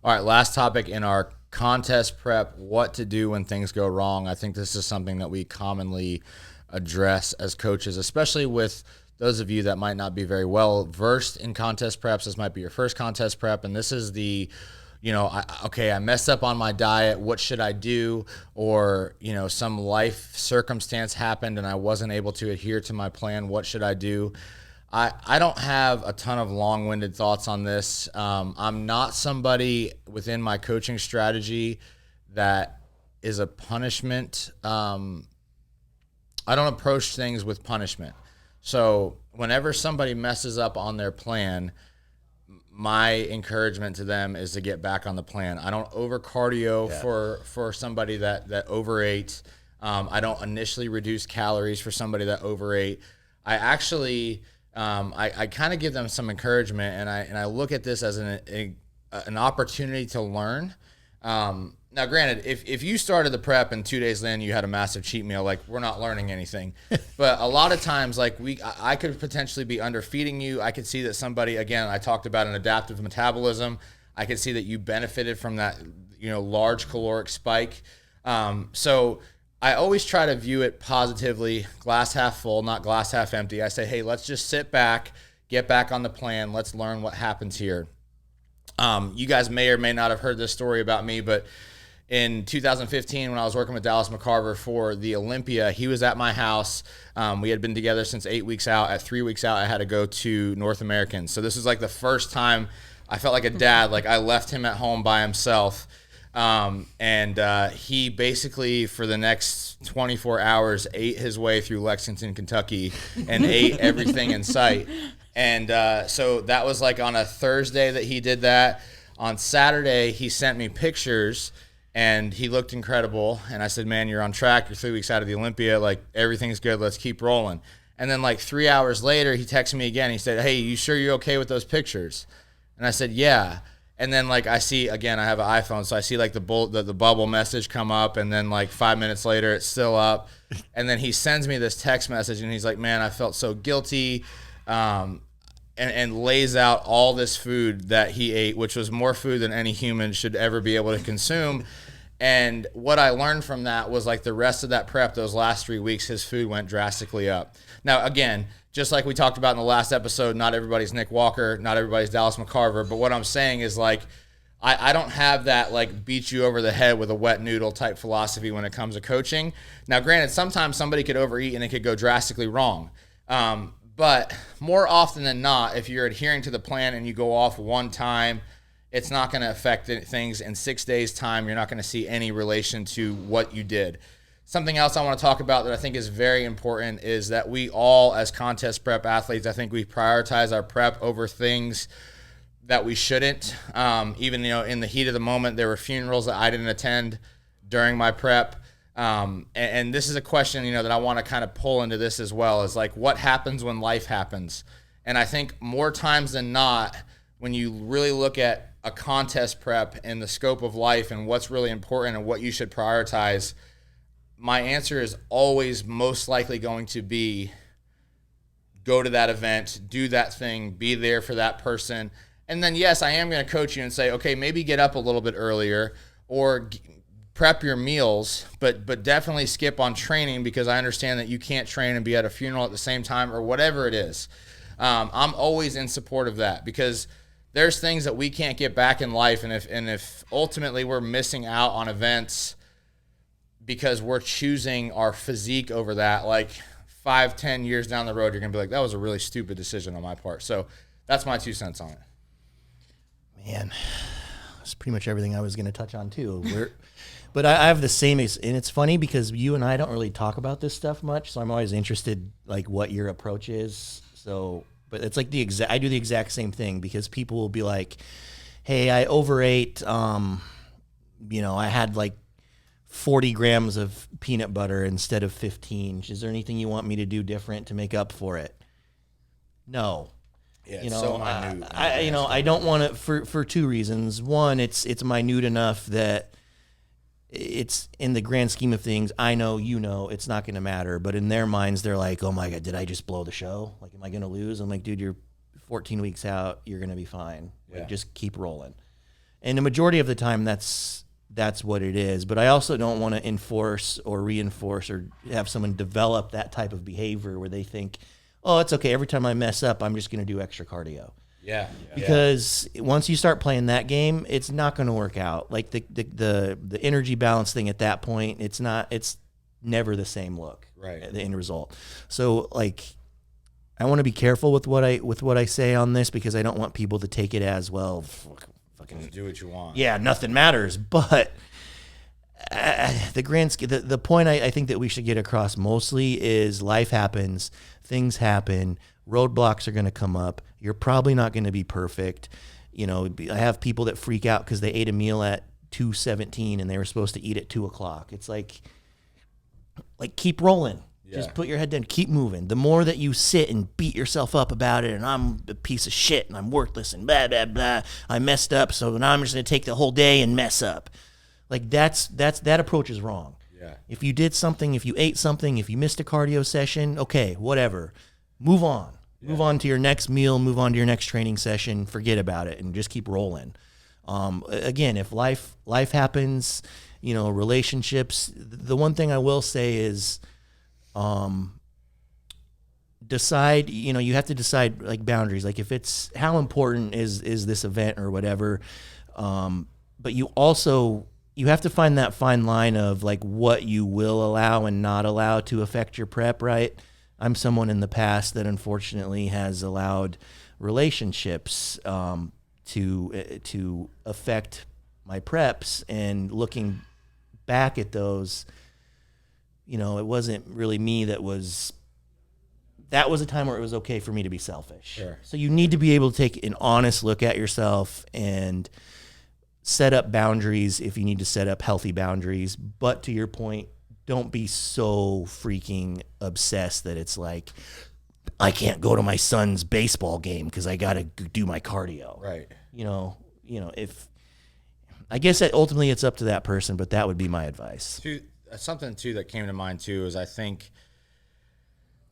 All right, last topic in our contest prep, what to do when things go wrong. I think this is something that we commonly address as coaches, especially with those of you that might not be very well versed in contest preps. This might be your first contest prep, and this is the, I messed up on my diet. What should I do? Or, some life circumstance happened and I wasn't able to adhere to my plan. What should I do? I don't have a ton of long-winded thoughts on this. I'm not somebody within my coaching strategy that is a punishment. I don't approach things with punishment. So whenever somebody messes up on their plan, my encouragement to them is to get back on the plan. I don't over cardio for somebody that overate. I don't initially reduce calories for somebody that overate. I actually, I kind of give them some encouragement, and I look at this as an opportunity to learn. Now, granted, if you started the prep and 2 days in you had a massive cheat meal, like, we're not learning anything. But a lot of times, like, I could potentially be underfeeding you. I could see that somebody, again, I talked about an adaptive metabolism. I could see that you benefited from that, large caloric spike. So I always try to view it positively, glass half full, not glass half empty. I say, hey, let's just sit back, get back on the plan. Let's learn what happens here. You guys may or may not have heard this story about me, but in 2015, when I was working with Dallas McCarver for the Olympia, he was at my house. We had been together since 8 weeks out. At 3 weeks out, I had to go to North American. So this is like the first time I felt like a dad. Like, I left him at home by himself. And he basically, for the next 24 hours, ate his way through Lexington, Kentucky, and ate everything in sight. And so that was like on a Thursday that he did that. On Saturday, he sent me pictures, and he looked incredible. And I said, man, you're on track. You're 3 weeks out of the Olympia. Like, everything's good. Let's keep rolling. And then like 3 hours later, he texted me again. He said, hey, you sure you're okay with those pictures? And I said, yeah. And then, like, I see, again, I have an iPhone, so I see, like, the bubble message come up, and then, like, 5 minutes later, it's still up. And then he sends me this text message, and he's like, man, I felt so guilty, and lays out all this food that he ate, which was more food than any human should ever be able to consume. And what I learned from that was, like, the rest of that prep, those last 3 weeks, his food went drastically up. Now, again, just like we talked about in the last episode, not everybody's Nick Walker, not everybody's Dallas McCarver. But what I'm saying is, like, I don't have that, like, beat you over the head with a wet noodle type philosophy when it comes to coaching. Now, granted, sometimes somebody could overeat and it could go drastically wrong. But more often than not, if you're adhering to the plan and you go off one time, it's not going to affect things. In 6 days' time, you're not going to see any relation to what you did. Something else I want to talk about that I think is very important is that we all, as contest prep athletes, I think we prioritize our prep over things that we shouldn't. Even, in the heat of the moment, there were funerals that I didn't attend during my prep. And this is a question, that I want to kind of pull into this as well, is like, what happens when life happens? And I think more times than not, when you really look at a contest prep and the scope of life and what's really important and what you should prioritize, my answer is always most likely going to be go to that event, do that thing, be there for that person. And then, yes, I am going to coach you and say, okay, maybe get up a little bit earlier or prep your meals, but definitely skip on training, because I understand that you can't train and be at a funeral at the same time or whatever it is. I'm always in support of that, because there's things that we can't get back in life. And if ultimately we're missing out on events because we're choosing our physique over that, like 5-10 years down the road, you're going to be like, that was a really stupid decision on my part. So that's my 2 cents on it. Man, that's pretty much everything I was going to touch on too. But I have the same, and it's funny because you and I don't really talk about this stuff much, so I'm always interested, like, what your approach is. So, but it's like I do the exact same thing, because people will be like, hey, I overate, I had like 40 grams of peanut butter instead of 15. Is there anything you want me to do different to make up for it? No. Yeah, it's so minute. I don't want to, for 2 reasons. One, it's minute enough that it's, in the grand scheme of things, I know, it's not going to matter. But in their minds, they're like, oh my God, did I just blow the show? Like, am I going to lose? I'm like, dude, you're 14 weeks out. You're going to be fine. Like, just keep rolling. And the majority of the time that's what it is. But I also don't want to enforce or reinforce or have someone develop that type of behavior where they think, oh, it's okay. Every time I mess up, I'm just going to do extra cardio. Yeah. Because once you start playing that game, it's not going to work out. Like the energy balance thing at that point, it's never the same look. Right. The end result. So like, I want to be careful with what I say on this, because I don't want people to take it as, well, fucking Just do what you want. Yeah, nothing matters. But the point I think that we should get across mostly is life happens, things happen, roadblocks are going to come up. You're probably not going to be perfect. You know, I have people that freak out because they ate a meal at 2:17 and they were supposed to eat at 2:00. It's like keep rolling. Yeah. Just put your head down, keep moving. The more that you sit and beat yourself up about it, and I'm a piece of shit and I'm worthless and blah blah blah, I messed up, so now I'm just going to take the whole day and mess up. Like that approach is wrong. Yeah. If you did something, if you ate something, if you missed a cardio session, okay, whatever. Move on. Yeah. Move on to your next meal, move on to your next training session, forget about it and just keep rolling. Again, if life happens, you know, relationships, the one thing I will say is decide, you know, you have to decide like boundaries. Like if it's, how important is this event or whatever. But you have to find that fine line of like what you will allow and not allow to affect your prep, right? I'm someone in the past that unfortunately has allowed relationships to affect my preps, and looking back at those, you know, it wasn't really me that was a time where it was okay for me to be selfish. Sure. So you need to be able to take an honest look at yourself and set up boundaries if you need to set up healthy boundaries. But to your point, don't be so freaking obsessed that it's like, I can't go to my son's baseball game because I got to do my cardio. Right. You know, if, I guess that ultimately it's up to that person, but that would be my advice. Something too that came to mind too is I think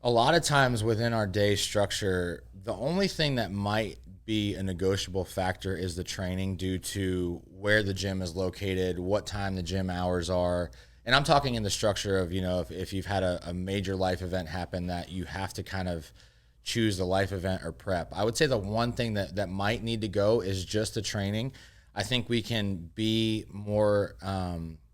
a lot of times within our day structure, the only thing that might be a negotiable factor is the training, due to where the gym is located, what time the gym hours are. And I'm talking in the structure of, you know, if you've had a major life event happen that you have to kind of choose the life event or prep. I would say the one thing that might need to go is just the training. I think we can be more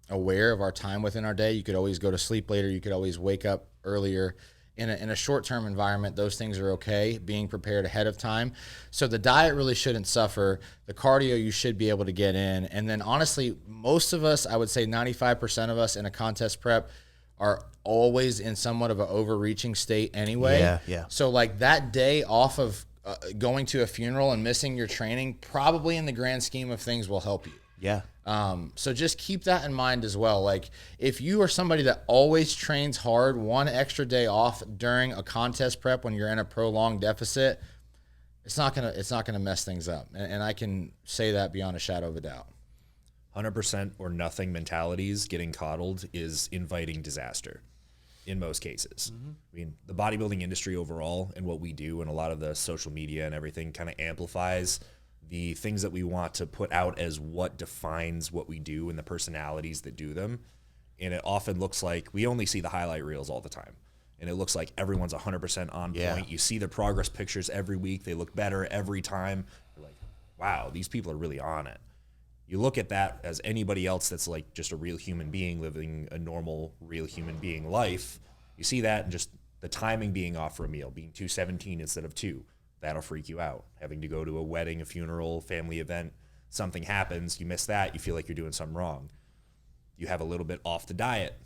aware of our time within our day. You could always go to sleep later. You could always wake up earlier. In a short-term environment, those things are okay, being prepared ahead of time. So the diet really shouldn't suffer. The cardio you should be able to get in. And then honestly, most of us, I would say 95% of us in a contest prep are always in somewhat of an overreaching state anyway. Yeah. So like that day off of going to a funeral and missing your training, probably in the grand scheme of things will help you. Yeah. So just keep that in mind as well. Like if you are somebody that always trains hard, one extra day off during a contest prep when you're in a prolonged deficit, it's not gonna mess things up. And I can say that beyond a shadow of a doubt. 100% or nothing mentalities, getting coddled, is inviting disaster in most cases. Mm-hmm. I mean, the bodybuilding industry overall and what we do and a lot of the social media and everything kind of amplifies the things that we want to put out as what defines what we do and the personalities that do them. And it often looks like we only see the highlight reels all the time. And it looks like everyone's 100% on point. You see the progress pictures every week. They look better every time. You're like, wow, these people are really on it. You look at that as anybody else that's like just a real human being living a normal, real human being life. You see that and just the timing being off for a meal, being 2:17 instead of 2. That'll freak you out. Having to go to a wedding, a funeral, family event, something happens, you miss that, you feel like you're doing something wrong. You have a little bit off the diet,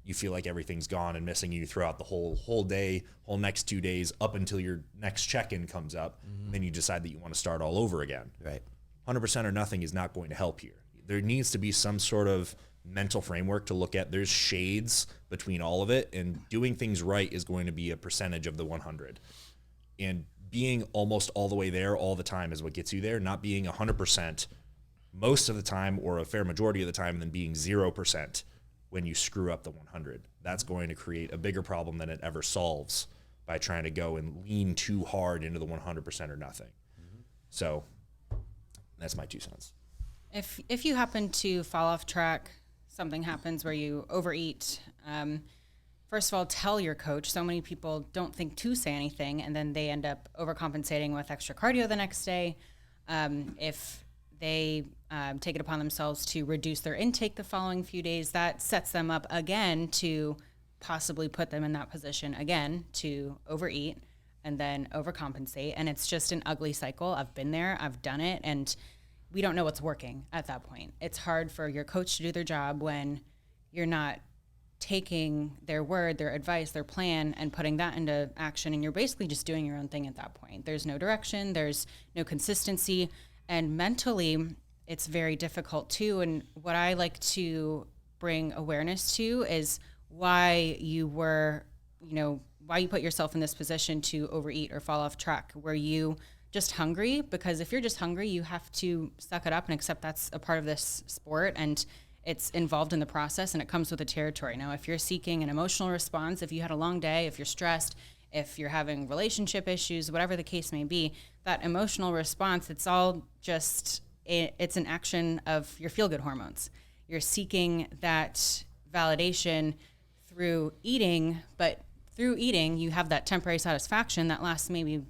you feel like everything's gone and missing you throughout the whole day, whole next 2 days, up until your next check-in comes up, and then you decide that you want to start all over again. Right. 100% or nothing is not going to help here. There needs to be some sort of mental framework to look at. There's shades between all of it, and doing things right is going to be a percentage of the 100. And being almost all the way there all the time is what gets you there, not being 100% most of the time or a fair majority of the time, and then being 0% when you screw up the 100. That's going to create a bigger problem than it ever solves by trying to go and lean too hard into the 100% or nothing. Mm-hmm. So that's my 2 cents. If you happen to fall off track, something happens where you overeat, first of all, tell your coach. So many people don't think to say anything, and then they end up overcompensating with extra cardio the next day. If they take it upon themselves to reduce their intake the following few days, that sets them up again to possibly put them in that position again to overeat and then overcompensate. And it's just an ugly cycle. I've been there, I've done it, and we don't know what's working at that point. It's hard for your coach to do their job when you're not taking their word, their advice, their plan, and putting that into action. And you're basically just doing your own thing at that point. There's no direction, there's no consistency. And mentally, it's very difficult too. And what I like to bring awareness to is why you were, why you put yourself in this position to overeat or fall off track. Were you just hungry? Because if you're just hungry, you have to suck it up and accept that's a part of this sport, and it's involved in the process, and it comes with the territory. Now, if you're seeking an emotional response, if you had a long day, if you're stressed, if you're having relationship issues, whatever the case may be, that emotional response, it's all just, it's an action of your feel-good hormones. You're seeking that validation through eating, but through eating, you have that temporary satisfaction that lasts maybe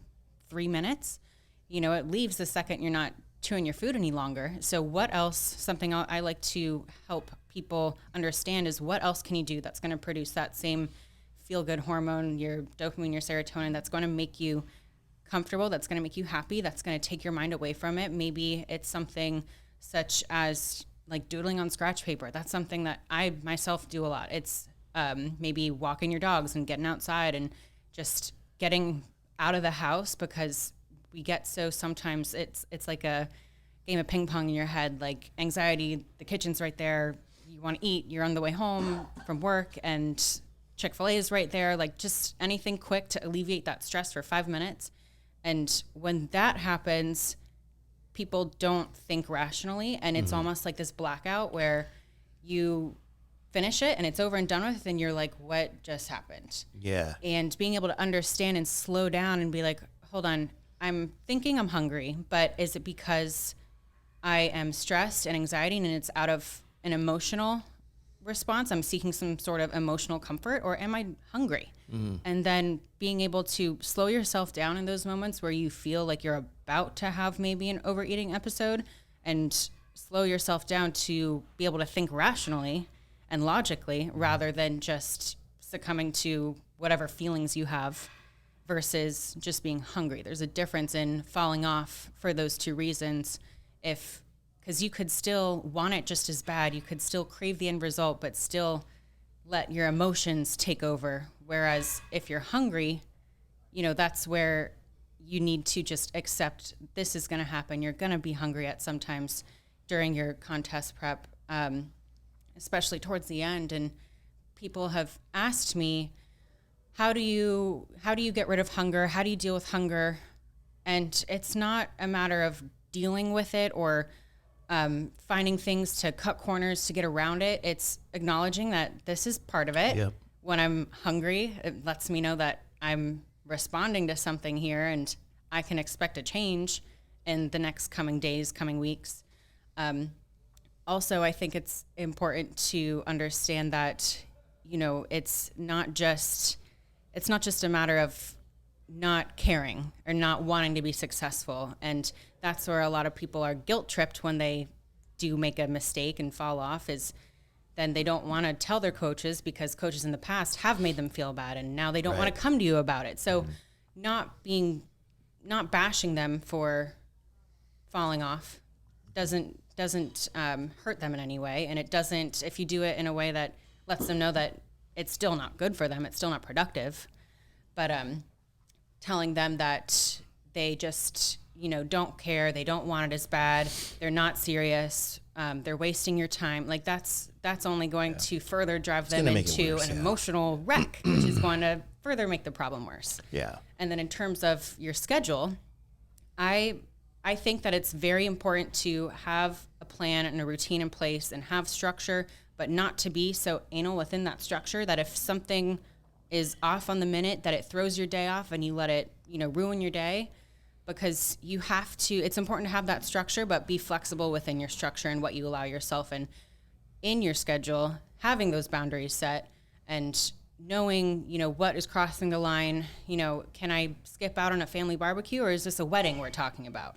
3 minutes. It leaves the second you're not chewing your food any longer. So what else, something I like to help people understand is what else can you do that's going to produce that same feel-good hormone, your dopamine, your serotonin, that's going to make you comfortable, that's going to make you happy, that's going to take your mind away from it. Maybe it's something such as like doodling on scratch paper. That's something that I myself do a lot. It's maybe walking your dogs and getting outside and just getting out of the house, because we get so sometimes it's like a game of ping pong in your head, like anxiety, the kitchen's right there, you want to eat, you're on the way home from work and Chick-fil-A is right there, like just anything quick to alleviate that stress for 5 minutes. And when that happens, people don't think rationally, and it's almost like this blackout where you finish it and it's over and done with, and you're like, what just happened? Yeah. And being able to understand and slow down and be like, hold on, I'm thinking I'm hungry, but is it because I am stressed and anxiety and it's out of an emotional response? I'm seeking some sort of emotional comfort, or am I hungry? And then being able to slow yourself down in those moments where you feel like you're about to have maybe an overeating episode, and slow yourself down to be able to think rationally and logically rather than just succumbing to whatever feelings you have versus just being hungry. There's a difference in falling off for those two reasons. Because you could still want it just as bad. You could still crave the end result, but still let your emotions take over. Whereas if you're hungry, that's where you need to just accept this is going to happen. You're going to be hungry at sometimes during your contest prep, especially towards the end. And people have asked me, how do you get rid of hunger? How do you deal with hunger? And it's not a matter of dealing with it or finding things to cut corners to get around it. It's acknowledging that this is part of it. Yep. When I'm hungry, it lets me know that I'm responding to something here, and I can expect a change in the next coming days, coming weeks. Also, I think it's important to understand that, it's not just a matter of not caring or not wanting to be successful. And that's where a lot of people are guilt tripped when they do make a mistake and fall off, is then they don't want to tell their coaches because coaches in the past have made them feel bad, and now they don't want to come to you about it. So not bashing them for falling off doesn't hurt them in any way. And it doesn't, if you do it in a way that lets them know that it's still not good for them, it's still not productive. But telling them that they just, don't care, they don't want it as bad, they're not serious, they're wasting your time, like that's only going to further drive them into an emotional wreck, which is going to further make the problem worse. Yeah. And then in terms of your schedule, I think that it's very important to have a plan and a routine in place and have structure, but not to be so anal within that structure that if something is off on the minute, that it throws your day off and you let it, ruin your day. because you have to, it's important to have that structure, but be flexible within your structure and what you allow yourself and in your schedule, having those boundaries set and knowing, you know, what is crossing the line. You know, can I skip out on a family barbecue, or is this a wedding we're talking about?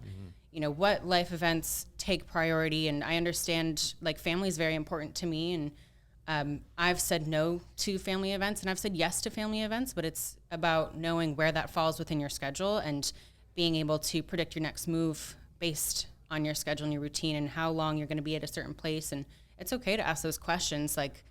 You know, what life events take priority? And I understand, like, family is very important to me, and I've said no to family events and I've said yes to family events, but it's about knowing where that falls within your schedule and being able to predict your next move based on your schedule and your routine and how long you're going to be at a certain place. And it's okay to ask those questions, like,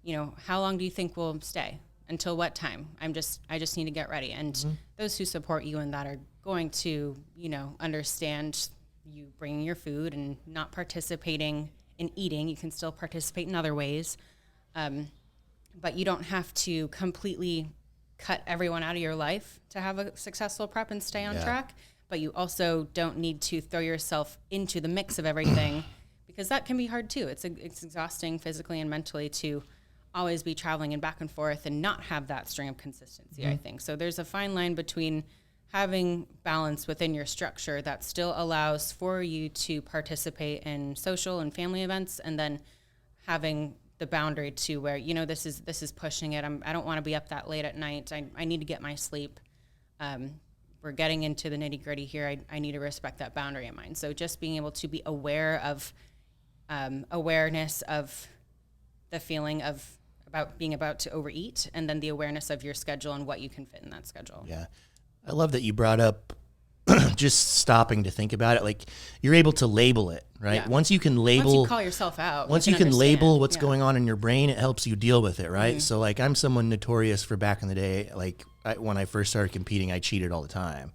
you know, how long do you think we'll stay? Until what time? I just need to get ready. And those who support you in that are going to, you know, understand you bringing your food and not participating in eating. You can still participate in other ways. But you don't have to completely cut everyone out of your life to have a successful prep and stay on track. But you also don't need to throw yourself into the mix of everything because that can be hard too. It's exhausting physically and mentally to always be traveling and back and forth and not have that string of consistency, I think. So there's a fine line between having balance within your structure that still allows for you to participate in social and family events, and then having the boundary to where, you know, this is pushing it. I don't want to be up that late at night. I need to get my sleep. We're getting into the nitty gritty here. I need to respect that boundary of mine. So just being able to be aware of awareness of the feeling of about being about to overeat, and then the awareness of your schedule and what you can fit in that schedule. Yeah. I love that you brought up just stopping to think about it. Like, you're able to label it, right? Yeah. Once you can label, once you call yourself out, once you can label what's yeah. going on in your brain, it helps you deal with it, right? So like, I'm someone notorious for back in the day, like when I first started competing, I cheated all the time.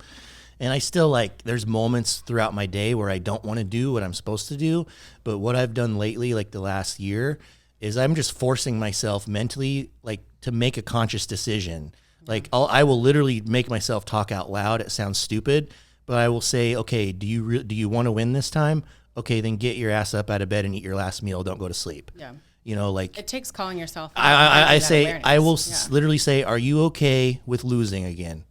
And I still, like, there's moments throughout my day where I don't want to do what I'm supposed to do. But what I've done lately, like the last year, is I'm just forcing myself mentally, like, to make a conscious decision. Like, I will literally make myself talk out loud. It sounds stupid, but I will say, okay, do you want to win this time? Okay, then get your ass up out of bed and eat your last meal. Don't go to sleep. Yeah. You know, like, it takes calling yourself out. I say, awareness. I will literally say, are you okay with losing again?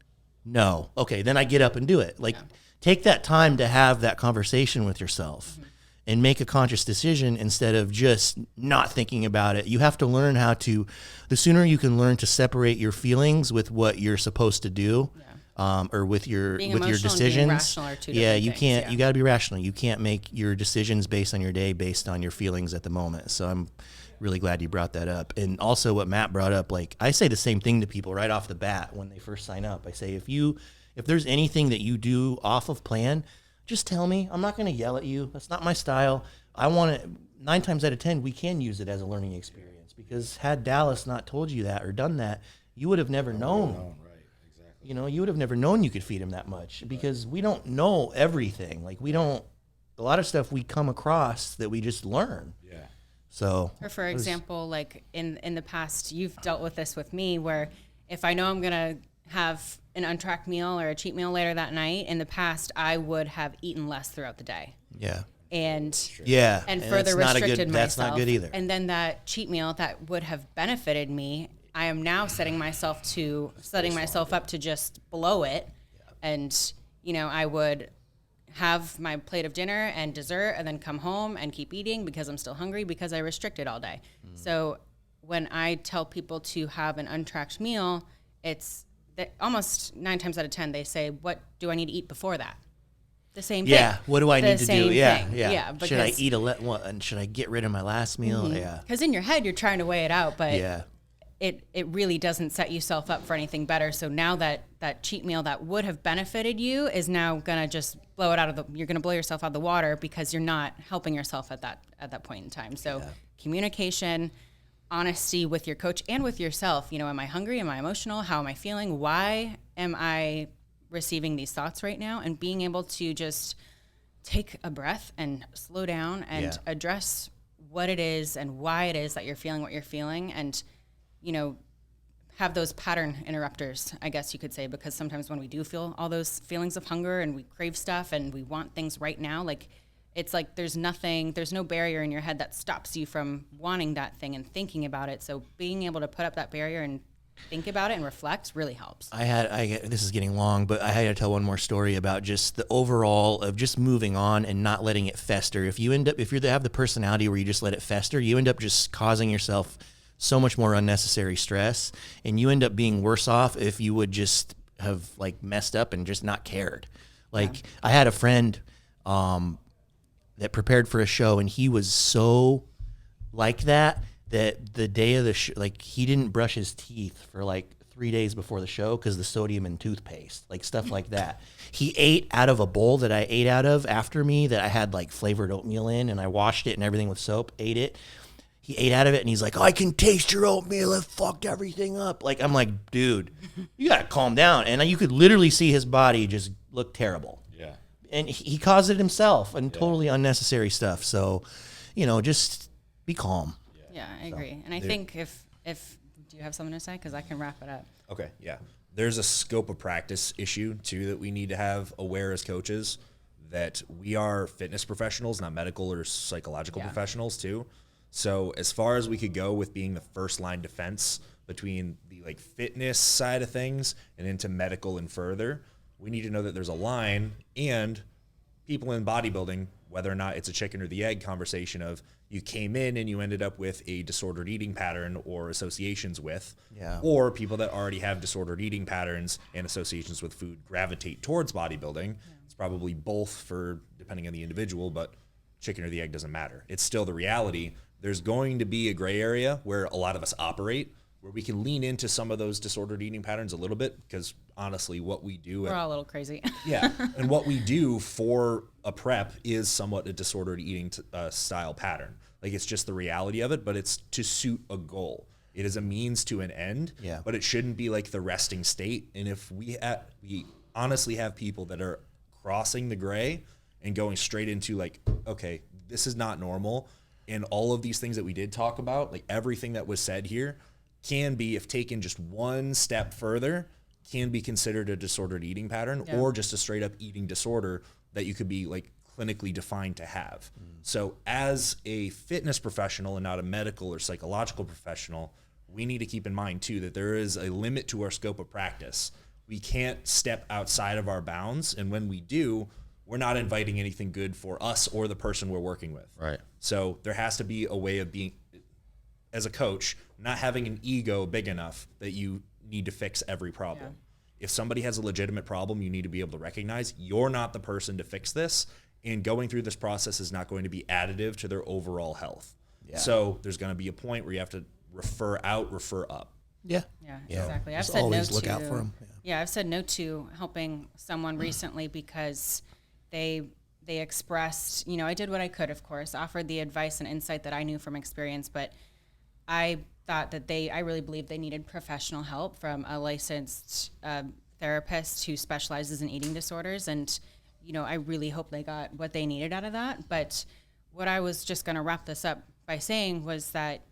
No. Okay, then I get up and do it. Like, take that time to have that conversation with yourself and make a conscious decision instead of just not thinking about it. You have to learn how to, the sooner you can learn to separate your feelings with what you're supposed to do, or with your decisions. And being rational are two different you things. can't, you got to be rational. You can't make your decisions based on your day, based on your feelings at the moment. So I'm really glad you brought that up. And also what Matt brought up, like, I say the same thing to people right off the bat when they first sign up. I say, if there's anything that you do off of plan, just tell me. I'm not going to yell at you. That's not my style. I want it. 9 times out of 10, we can use it as a learning experience, because had Dallas not told you that or done that, you would have never known. Right, exactly. You know, you would have never known you could feed him that much, because we don't know everything. Like, a lot of stuff we come across that we just learn. Yeah. So, or for example, like in the past, you've dealt with this with me, where if I know I'm going to have an untracked meal or a cheat meal later that night, in the past, I would have eaten less throughout the day. Yeah. And that's further restricted myself. That's not good either. And then that cheat meal that would have benefited me, I am now setting myself up to just blow it. And, you know, I would have my plate of dinner and dessert and then come home and keep eating because I'm still hungry because I restricted all day. So when I tell people to have an untracked meal, it's that almost 9 times out of 10, they say, what do I need to eat before that? The same thing. Yeah. What do I need to do? Yeah. Thing. Yeah. Should I eat and should I get rid of my last meal? Yeah. Because in your head, you're trying to weigh it out, but Yeah. it really doesn't set yourself up for anything better. So now that cheat meal that would have benefited you is now going to just blow it you're going to blow yourself out of the water because you're not helping yourself at that point in time. So communication, honesty with your coach and with yourself. You know, am I hungry? Am I emotional? How am I feeling? Why am I receiving these thoughts right now? And being able to just take a breath and slow down and address what it is and why it is that you're feeling what you're feeling, and, you know, have those pattern interrupters, I guess you could say, because sometimes when we do feel all those feelings of hunger and we crave stuff and we want things right now, like, it's like there's no barrier in your head that stops you from wanting that thing and thinking about it. So being able to put up that barrier and think about it and reflect really helps. This is getting long, but I had to tell one more story about just the overall of just moving on and not letting it fester. If you have the personality where you just let it fester, you end up just causing yourself so much more unnecessary stress, and you end up being worse off if you would just have like messed up and just not cared. Like I had a friend that prepared for a show, and he was so like that the day of the show, like he didn't brush his teeth for like 3 days before the show because the sodium in toothpaste, like stuff like that. He ate out of a bowl that I ate out of after me that I had like flavored oatmeal in, and I washed it and everything with soap, ate it. He ate out of it, and he's like, "Oh, I can taste your oatmeal. It fucked everything up." Like, I'm like, dude, you got to calm down. And you could literally see his body just look terrible. Yeah. And he caused it himself, and totally unnecessary stuff. So, just be calm. Yeah, I agree. And I think if do you have something to say? Because I can wrap it up. Okay, yeah. There's a scope of practice issue, too, that we need to have aware as coaches, that we are fitness professionals, not medical or psychological professionals, too. So as far as we could go with being the first line defense between the like fitness side of things and into medical and further, we need to know that there's a line, and people in bodybuilding, whether or not it's a chicken or the egg conversation of you came in and you ended up with a disordered eating pattern or associations with, or people that already have disordered eating patterns and associations with food gravitate towards bodybuilding. It's probably both for depending on the individual, but chicken or the egg doesn't matter. It's still the reality. There's going to be a gray area where a lot of us operate, where we can lean into some of those disordered eating patterns a little bit, because honestly, what we do... We're all a little crazy. Yeah, and what we do for a prep is somewhat a disordered eating style pattern. Like, it's just the reality of it, but it's to suit a goal. It is a means to an end, but it shouldn't be like the resting state. And if we honestly have people that are crossing the gray and going straight into like, okay, this is not normal, and all of these things that we did talk about, like everything that was said here, can be, if taken just one step further, can be considered a disordered eating pattern or just a straight up eating disorder that you could be like clinically defined to have. So as a fitness professional and not a medical or psychological professional, we need to keep in mind too that there is a limit to our scope of practice. We can't step outside of our bounds, and when we do, we're not inviting anything good for us or the person we're working with. Right. So there has to be a way of being, as a coach, not having an ego big enough that you need to fix every problem. If somebody has a legitimate problem, you need to be able to recognize you're not the person to fix this, and going through this process is not going to be additive to their overall health. So there's going to be a point where you have to refer out, refer up. Yeah, Exactly. I've Just said always no look to, out for 'em. I've said no to helping someone recently because they expressed, I did what I could, of course, offered the advice and insight that I knew from experience, but I thought that I really believed they needed professional help from a licensed therapist who specializes in eating disorders. And, I really hope they got what they needed out of that. But what I was just going to wrap this up by saying was that,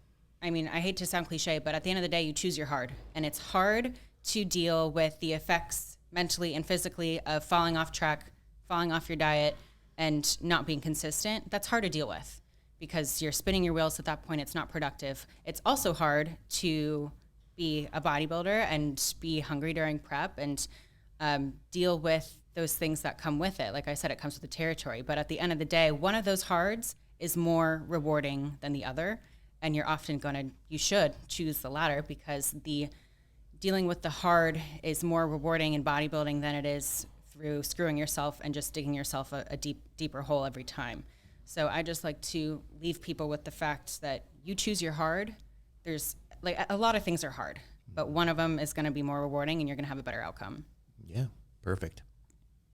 I hate to sound cliche, but at the end of the day, you choose your hard. And it's hard to deal with the effects mentally and physically of falling off track, falling off your diet, and not being consistent. That's hard to deal with because you're spinning your wheels at that point. It's not productive. It's also hard to be a bodybuilder and be hungry during prep and deal with those things that come with it. Like I said, it comes with the territory. But at the end of the day, one of those hards is more rewarding than the other. And you're often you should choose the latter because dealing with the hard is more rewarding in bodybuilding than it is through screwing yourself and just digging yourself a deeper hole every time. So I just like to leave people with the fact that you choose your hard. There's like a lot of things are hard, but one of them is going to be more rewarding and you're going to have a better outcome. Yeah, perfect.